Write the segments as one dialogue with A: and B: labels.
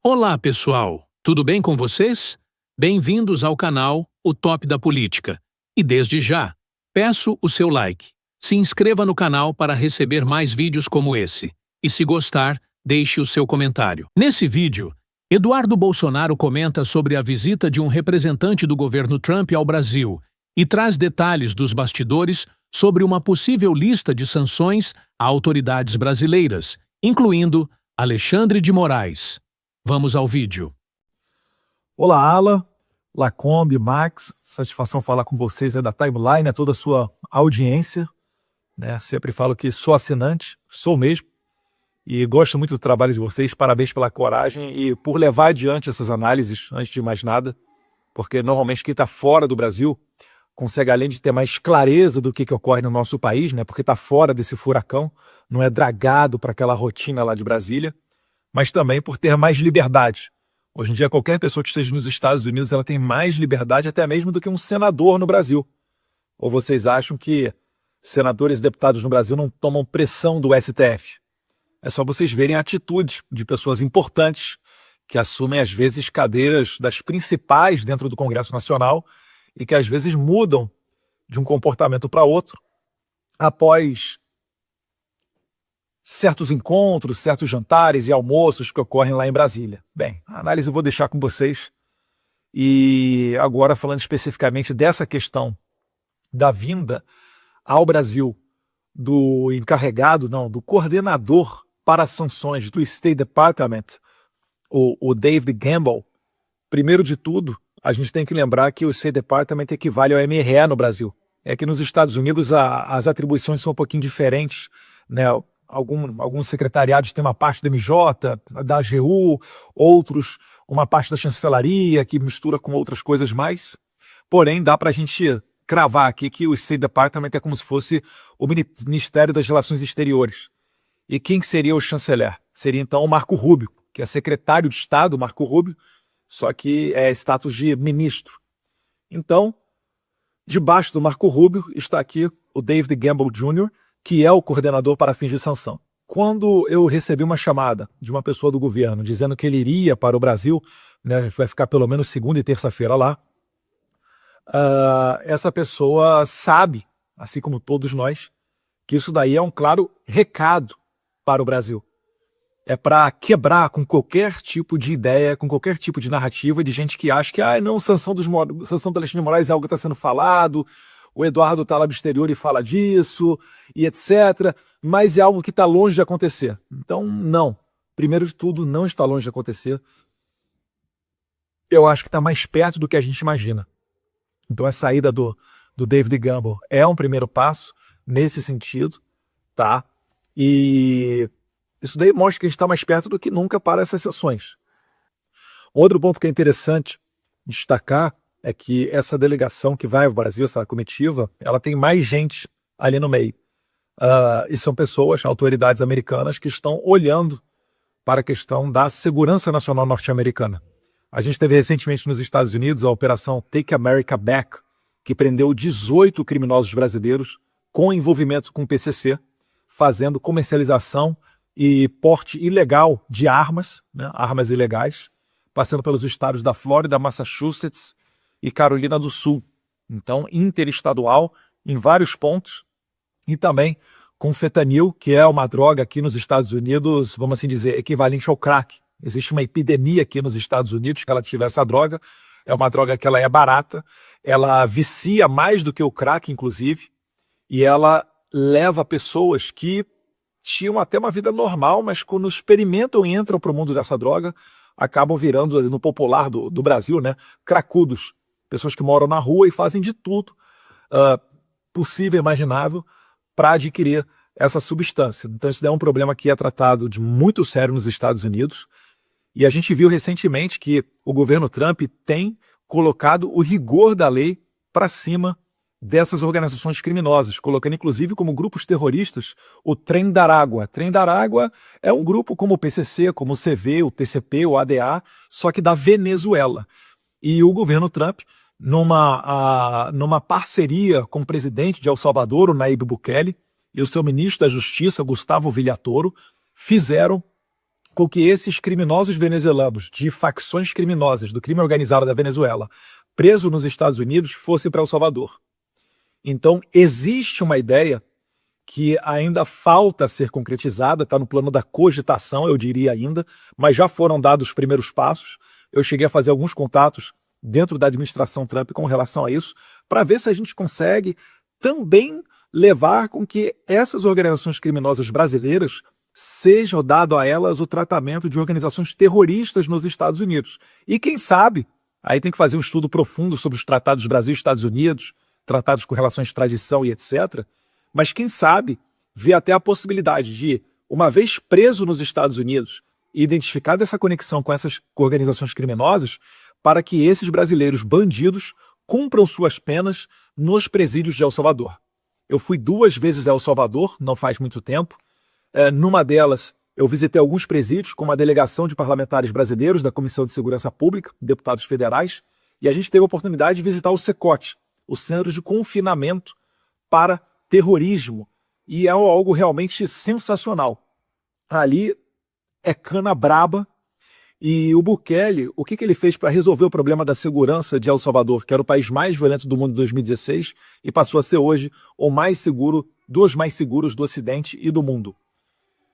A: Olá, pessoal! Tudo bem com vocês? Bem-vindos ao canal O Top da Política. E desde já, peço o seu like. Se inscreva no canal para receber mais vídeos como esse. E se gostar, deixe o seu comentário. Nesse vídeo, Eduardo Bolsonaro comenta sobre a visita de um representante do governo Trump ao Brasil e traz detalhes dos bastidores sobre uma possível lista de sanções a autoridades brasileiras, incluindo Alexandre de Moraes. Vamos ao vídeo.
B: Olá, Ala, Lacombe, Max, satisfação falar com vocês da Timeline, toda a sua audiência. Sempre falo que sou assinante, sou mesmo, e gosto muito do trabalho de vocês, parabéns pela coragem e por levar adiante essas análises, antes de mais nada, porque normalmente quem está fora do Brasil consegue, além de ter mais clareza do que ocorre no nosso país, porque está fora desse furacão, não é dragado para aquela rotina lá de Brasília, mas também por ter mais liberdade. Hoje em dia, qualquer pessoa que esteja nos Estados Unidos, ela tem mais liberdade até mesmo do que um senador no Brasil. Ou vocês acham que senadores e deputados no Brasil não tomam pressão do STF? É só vocês verem a atitude de pessoas importantes que assumem, às vezes, cadeiras das principais dentro do Congresso Nacional e que, às vezes, mudam de um comportamento para outro após certos encontros, certos jantares e almoços que ocorrem lá em Brasília. Bem, a análise eu vou deixar com vocês. E agora, falando especificamente dessa questão da vinda ao Brasil do encarregado, do coordenador para as sanções do State Department, o David Gamble. Primeiro de tudo, a gente tem que lembrar que o State Department equivale ao MRE no Brasil. É que nos Estados Unidos as atribuições são um pouquinho diferentes, Alguns secretariados têm uma parte da MJ, da AGU, outros uma parte da chancelaria, que mistura com outras coisas mais. Porém, dá para a gente cravar aqui que o State Department é como se fosse o Ministério das Relações Exteriores. E quem seria o chanceler? Seria então o Marco Rubio, que é secretário de Estado, Marco Rubio, só que é status de ministro. Então, debaixo do Marco Rubio está aqui o David Gamble Jr., que é o coordenador para fins de sanção. Quando eu recebi uma chamada de uma pessoa do governo dizendo que ele iria para o Brasil, vai ficar pelo menos segunda e terça-feira lá, essa pessoa sabe, assim como todos nós, que isso daí é um claro recado para o Brasil. É para quebrar com qualquer tipo de ideia, com qualquer tipo de narrativa de gente que acha que sanção do Alexandre de Moraes é algo que está sendo falado, o Eduardo está lá no exterior e fala disso, e etc. Mas é algo que está longe de acontecer. Então, não. Primeiro de tudo, não está longe de acontecer. Eu acho que está mais perto do que a gente imagina. Então, a saída do David Gamble é um primeiro passo nesse sentido, tá? E isso daí mostra que a gente está mais perto do que nunca para essas sessões. Outro ponto que é interessante destacar é que essa delegação que vai ao Brasil, essa comitiva, ela tem mais gente ali no meio. E são pessoas, autoridades americanas, que estão olhando para a questão da segurança nacional norte-americana. A gente teve recentemente nos Estados Unidos a operação Take America Back, que prendeu 18 criminosos brasileiros com envolvimento com o PCC, fazendo comercialização e porte ilegal de armas, armas ilegais, passando pelos estados da Flórida, Massachusetts e Carolina do Sul. Então, interestadual em vários pontos, e também com fentanil, que é uma droga aqui nos Estados Unidos, vamos assim dizer, equivalente ao crack. Existe uma epidemia aqui nos Estados Unidos que ela tiver essa droga. É uma droga que ela é barata, ela vicia mais do que o crack, inclusive, e ela leva pessoas que tinham até uma vida normal, mas quando experimentam e entram para o mundo dessa droga, acabam virando, no popular do Brasil, cracudos. Pessoas que moram na rua e fazem de tudo possível e imaginável para adquirir essa substância. Então isso daí é um problema que é tratado de muito sério nos Estados Unidos. E a gente viu recentemente que o governo Trump tem colocado o rigor da lei para cima dessas organizações criminosas, colocando inclusive como grupos terroristas o Tren da Água. Trem da Água é um grupo como o PCC, como o CV, o TCP, o ADA, só que da Venezuela. E o governo Trump, numa parceria com o presidente de El Salvador, o Nayib Bukele, e o seu ministro da Justiça, Gustavo Villatoro, fizeram com que esses criminosos venezuelanos, de facções criminosas do crime organizado da Venezuela, presos nos Estados Unidos, fossem para El Salvador. Então, existe uma ideia que ainda falta ser concretizada, está no plano da cogitação, eu diria ainda, mas já foram dados os primeiros passos. Eu cheguei a fazer alguns contatos dentro da administração Trump com relação a isso, para ver se a gente consegue também levar com que essas organizações criminosas brasileiras sejam dado a elas o tratamento de organizações terroristas nos Estados Unidos. E quem sabe, aí tem que fazer um estudo profundo sobre os tratados Brasil e Estados Unidos, tratados com relação à extradição e etc., mas quem sabe vê até a possibilidade de, uma vez preso nos Estados Unidos e identificada essa conexão com essas organizações criminosas, para que esses brasileiros bandidos cumpram suas penas nos presídios de El Salvador. Eu fui 2 vezes a El Salvador, não faz muito tempo. Numa delas, eu visitei alguns presídios com uma delegação de parlamentares brasileiros da Comissão de Segurança Pública, deputados federais, e a gente teve a oportunidade de visitar o CECOT, o Centro de Confinamento para Terrorismo, e é algo realmente sensacional. Ali é cana braba, e o Bukele, o que ele fez para resolver o problema da segurança de El Salvador, que era o país mais violento do mundo em 2016, e passou a ser hoje o mais seguro, dos mais seguros do Ocidente e do mundo?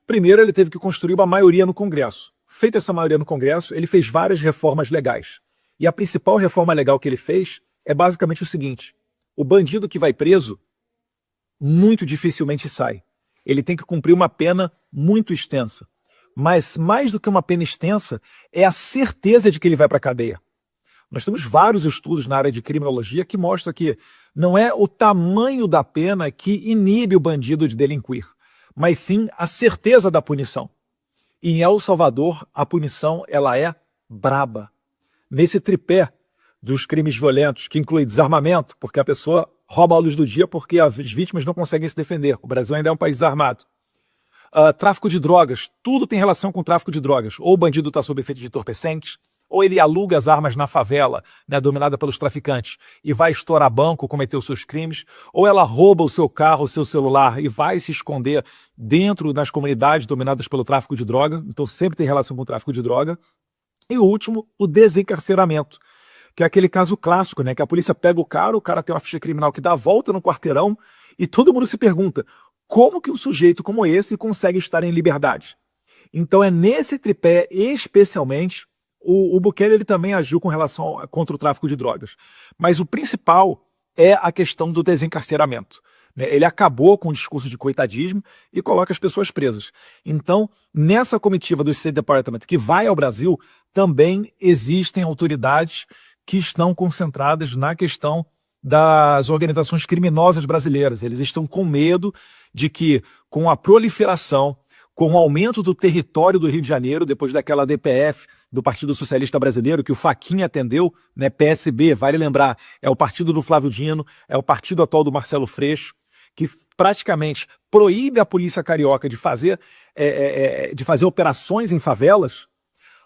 B: Primeiro, ele teve que construir uma maioria no Congresso. Feita essa maioria no Congresso, ele fez várias reformas legais. E a principal reforma legal que ele fez é basicamente o seguinte: o bandido que vai preso muito dificilmente sai. Ele tem que cumprir uma pena muito extensa. Mas mais do que uma pena extensa, é a certeza de que ele vai para a cadeia. Nós temos vários estudos na área de criminologia que mostram que não é o tamanho da pena que inibe o bandido de delinquir, mas sim a certeza da punição. E em El Salvador, a punição ela é braba. Nesse tripé dos crimes violentos, que inclui desarmamento, porque a pessoa rouba a luz do dia porque as vítimas não conseguem se defender. O Brasil ainda é um país armado. Tráfico de drogas, tudo tem relação com tráfico de drogas. Ou o bandido está sob efeito de entorpecentes, ou ele aluga as armas na favela, né, dominada pelos traficantes, e vai estourar banco, cometer os seus crimes, ou ela rouba o seu carro, o seu celular, e vai se esconder dentro das comunidades dominadas pelo tráfico de droga. Então sempre tem relação com o tráfico de droga. E o último, o desencarceramento, que é aquele caso clássico, né, que a polícia pega o cara tem uma ficha criminal que dá a volta no quarteirão, e todo mundo se pergunta, como que um sujeito como esse consegue estar em liberdade? Então é nesse tripé, especialmente, o Bukele ele também agiu com relação contra o tráfico de drogas. Mas o principal é a questão do desencarceramento. Ele acabou com o discurso de coitadismo e coloca as pessoas presas. Então, nessa comitiva do State Department que vai ao Brasil, também existem autoridades que estão concentradas na questão das organizações criminosas brasileiras. Eles estão com medo de que, com a proliferação, com o aumento do território do Rio de Janeiro, depois daquela DPF do Partido Socialista Brasileiro, que o Fachin atendeu, né, PSB, vale lembrar, é o partido do Flávio Dino, é o partido atual do Marcelo Freixo, que praticamente proíbe a polícia carioca de fazer operações em favelas.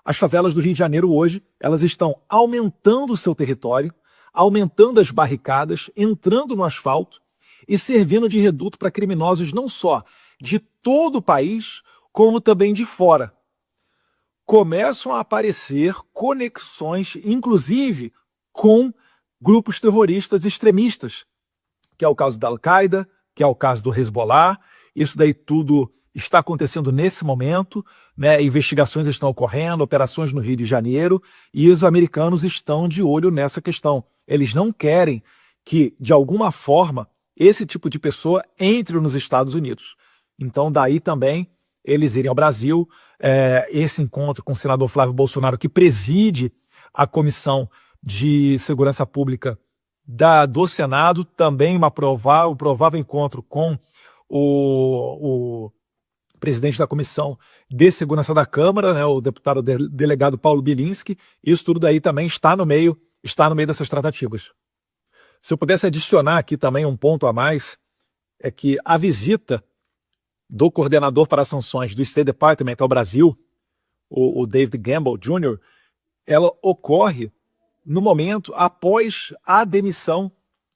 B: As favelas do Rio de Janeiro hoje, elas estão aumentando o seu território, aumentando as barricadas, entrando no asfalto e servindo de reduto para criminosos não só de todo o país, como também de fora. Começam a aparecer conexões, inclusive, com grupos terroristas extremistas, que é o caso da Al-Qaeda, que é o caso do Hezbollah. Isso daí tudo está acontecendo nesse momento, né? Investigações estão ocorrendo, operações no Rio de Janeiro, e os americanos estão de olho nessa questão. Eles não querem que, de alguma forma, esse tipo de pessoa entre nos Estados Unidos. Então, daí também eles irem ao Brasil, esse encontro com o senador Flávio Bolsonaro, que preside a Comissão de Segurança Pública do Senado, também um provável encontro com o presidente da Comissão de Segurança da Câmara, né, o deputado delegado Paulo Bilinski. Isso tudo daí também está no meio dessas tratativas. Se eu pudesse adicionar aqui também um ponto a mais, é que a visita do coordenador para as sanções do State Department ao Brasil, o David Gamble Jr., ela ocorre no momento após a demissão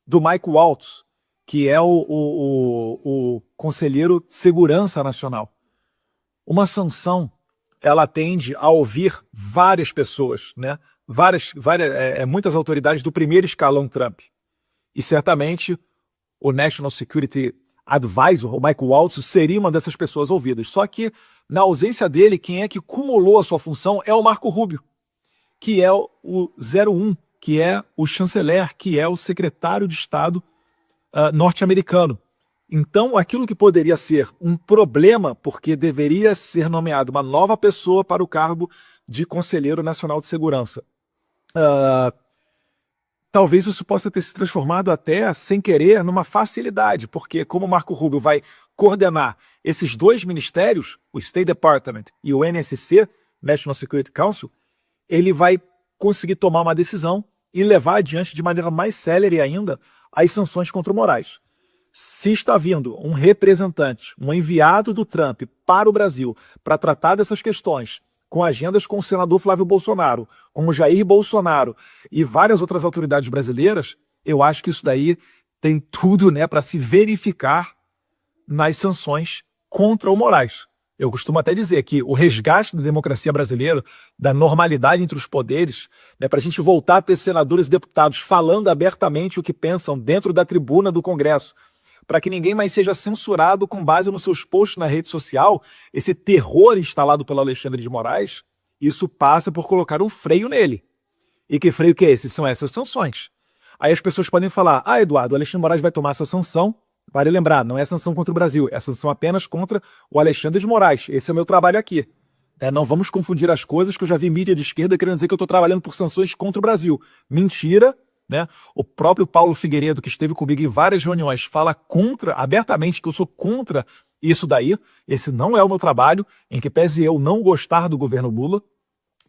B: do Mike Waltz, que é o conselheiro de Segurança Nacional. Uma sanção ela tende a ouvir várias pessoas, né? Muitas autoridades do primeiro escalão Trump. E certamente o National Security Advisor, o Mike Waltz, seria uma dessas pessoas ouvidas. Só que, na ausência dele, quem é que cumulou a sua função é o Marco Rubio, que é o 01, que é o chanceler, que é o secretário de Estado norte-americano. Então, aquilo que poderia ser um problema, porque deveria ser nomeada uma nova pessoa para o cargo de Conselheiro Nacional de Segurança. Talvez isso possa ter se transformado até, sem querer, numa facilidade, porque como o Marco Rubio vai coordenar esses dois ministérios, o State Department e o NSC, National Security Council, ele vai conseguir tomar uma decisão e levar adiante de maneira mais célere ainda as sanções contra o Moraes. Se está vindo um representante, um enviado do Trump para o Brasil para tratar dessas questões, com agendas com o senador Flávio Bolsonaro, com o Jair Bolsonaro e várias outras autoridades brasileiras, eu acho que isso daí tem tudo, né, para se verificar nas sanções contra o Moraes. Eu costumo até dizer que o resgate da democracia brasileira, da normalidade entre os poderes, né, para a gente voltar a ter senadores e deputados falando abertamente o que pensam dentro da tribuna do Congresso, para que ninguém mais seja censurado com base nos seus posts na rede social, esse terror instalado pelo Alexandre de Moraes, isso passa por colocar um freio nele. E que freio que é esse? São essas sanções. Aí as pessoas podem falar, Eduardo, o Alexandre de Moraes vai tomar essa sanção. Vale lembrar, não é sanção contra o Brasil, é sanção apenas contra o Alexandre de Moraes. Esse é o meu trabalho aqui. Não vamos confundir as coisas, que eu já vi mídia de esquerda querendo dizer que eu estou trabalhando por sanções contra o Brasil. Mentira. Né? O próprio Paulo Figueiredo, que esteve comigo em várias reuniões, fala abertamente que eu sou contra isso daí. Esse não é o meu trabalho, em que pese eu não gostar do governo Lula,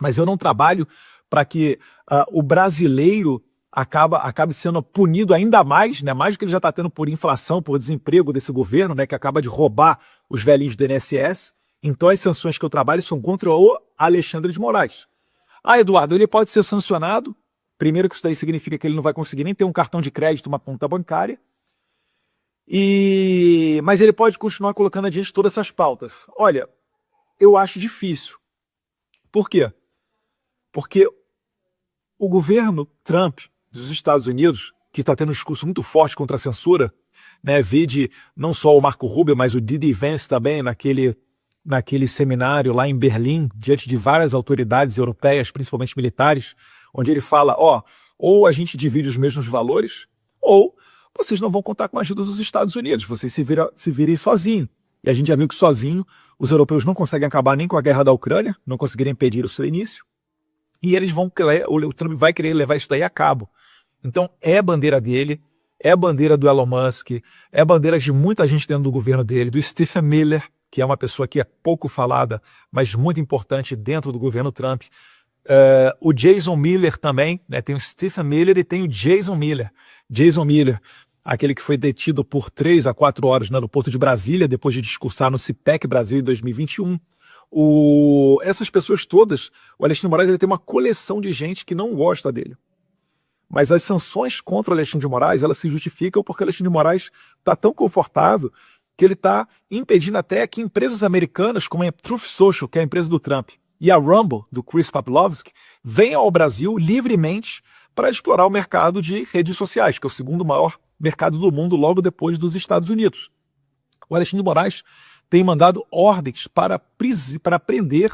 B: mas eu não trabalho para que o brasileiro acabe sendo punido ainda mais, né? Mais do que ele já está tendo por inflação, por desemprego desse governo, né? Que acaba de roubar os velhinhos do INSS. Então as sanções que eu trabalho são contra o Alexandre de Moraes. Eduardo, ele pode ser sancionado. Primeiro que isso daí significa que ele não vai conseguir nem ter um cartão de crédito, uma conta bancária. Mas ele pode continuar colocando adiante todas essas pautas. Olha, eu acho difícil. Por quê? Porque o governo Trump dos Estados Unidos, que está tendo um discurso muito forte contra a censura, né, vide não só o Marco Rubio, mas o Didi Vance também, naquele seminário lá em Berlim, diante de várias autoridades europeias, principalmente militares, onde ele fala, ou a gente divide os mesmos valores, ou vocês não vão contar com a ajuda dos Estados Unidos, vocês se virem sozinhos. E a gente já viu que sozinho os europeus não conseguem acabar nem com a guerra da Ucrânia, não conseguirem impedir o seu início, e o Trump vai querer levar isso daí a cabo. Então é bandeira dele, é bandeira do Elon Musk, é bandeira de muita gente dentro do governo dele, do Stephen Miller, que é uma pessoa que é pouco falada, mas muito importante dentro do governo Trump. O Jason Miller também, né? Tem o Stephen Miller e tem o Jason Miller. Jason Miller, aquele que foi detido por 3 a 4 horas no aeroporto de Brasília, depois de discursar no CPEC Brasil em 2021. Essas pessoas todas, o Alexandre de Moraes, ele tem uma coleção de gente que não gosta dele. Mas as sanções contra o Alexandre de Moraes, elas se justificam porque o Alexandre de Moraes está tão confortável que ele está impedindo até que empresas americanas, como a Truth Social, que é a empresa do Trump, e a Rumble, do Chris Pavlovski, venham ao Brasil livremente para explorar o mercado de redes sociais, que é o segundo maior mercado do mundo, logo depois dos Estados Unidos. O Alexandre de Moraes tem mandado ordens para prender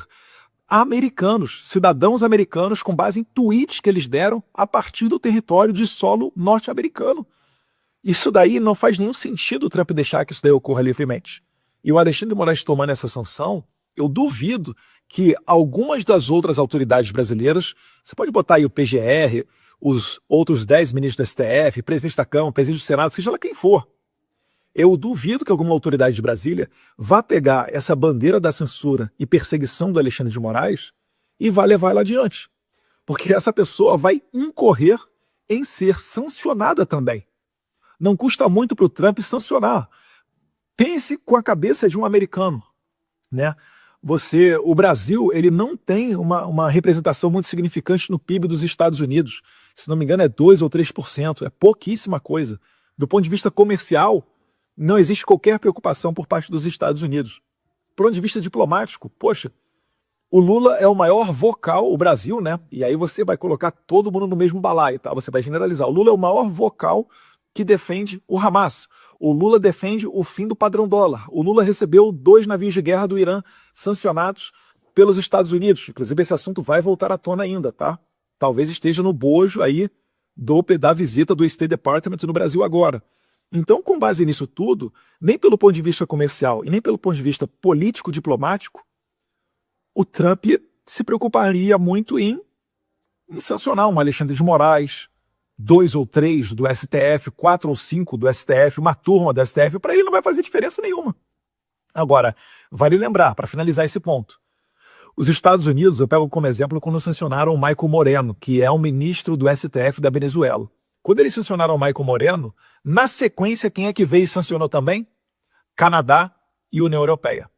B: americanos, cidadãos americanos, com base em tweets que eles deram a partir do território de solo norte-americano. Isso daí não faz nenhum sentido o Trump deixar que isso daí ocorra livremente. E o Alexandre de Moraes tomando essa sanção, eu duvido que algumas das outras autoridades brasileiras, você pode botar aí o PGR, os outros 10 ministros do STF, presidente da Câmara, presidente do Senado, seja lá quem for, eu duvido que alguma autoridade de Brasília vá pegar essa bandeira da censura e perseguição do Alexandre de Moraes e vá levar ela adiante. Porque essa pessoa vai incorrer em ser sancionada também. Não custa muito para o Trump sancionar. Pense com a cabeça de um americano, né? O Brasil, ele não tem uma representação muito significante no PIB dos Estados Unidos. Se não me engano, é 2 ou 3%. É pouquíssima coisa. Do ponto de vista comercial, não existe qualquer preocupação por parte dos Estados Unidos. Do ponto de vista diplomático, poxa, O Lula é o maior vocal, o Brasil, né? E aí você vai colocar todo mundo no mesmo balaio, tá? Você vai generalizar. O Lula é o maior vocal que defende o Hamas. O Lula defende o fim do padrão dólar. O Lula recebeu 2 navios de guerra do Irã sancionados pelos Estados Unidos. Inclusive, esse assunto vai voltar à tona ainda, tá? Talvez esteja no bojo aí da visita do State Department no Brasil agora. Então, com base nisso tudo, nem pelo ponto de vista comercial e nem pelo ponto de vista político-diplomático, o Trump se preocuparia muito em sancionar um Alexandre de Moraes, 2 ou 3 do STF, 4 ou 5 do STF, uma turma do STF, para ele não vai fazer diferença nenhuma. Agora, vale lembrar, para finalizar esse ponto, os Estados Unidos, eu pego como exemplo quando sancionaram o Michael Moreno, que é um ministro do STF da Venezuela. Quando eles sancionaram o Michael Moreno, na sequência, quem é que veio e sancionou também? Canadá e União Europeia.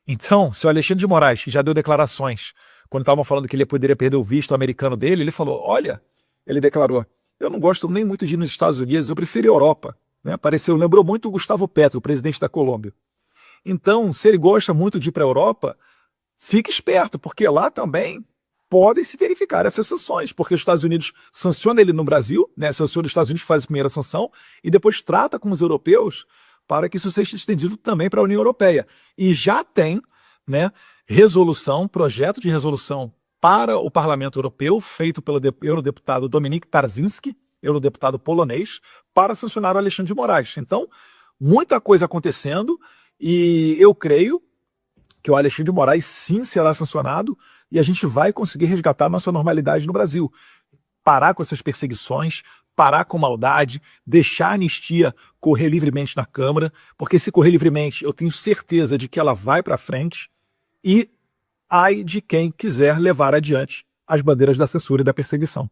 B: Então, se o Alexandre de Moraes, que já deu declarações, quando estavam falando que ele poderia perder o visto americano dele, ele falou, olha, ele declarou, eu não gosto nem muito de ir nos Estados Unidos, eu prefiro a Europa. Né? Lembrou muito o Gustavo Petro, o presidente da Colômbia. Então, se ele gosta muito de ir para a Europa, fique esperto, porque lá também podem se verificar essas sanções, porque os Estados Unidos sancionam ele no Brasil, né? Sanciona os Estados Unidos, faz a primeira sanção, e depois trata com os europeus para que isso seja estendido também para a União Europeia. E já tem, né, projeto de resolução para o Parlamento Europeu, feito pelo eurodeputado Dominik Tarczyński, eurodeputado polonês, para sancionar o Alexandre de Moraes. Então, muita coisa acontecendo, e eu creio que o Alexandre de Moraes sim será sancionado e a gente vai conseguir resgatar a nossa normalidade no Brasil. Parar com essas perseguições, parar com maldade, deixar a anistia correr livremente na Câmara, porque se correr livremente, eu tenho certeza de que ela vai para frente, e ai de quem quiser levar adiante as bandeiras da censura e da perseguição.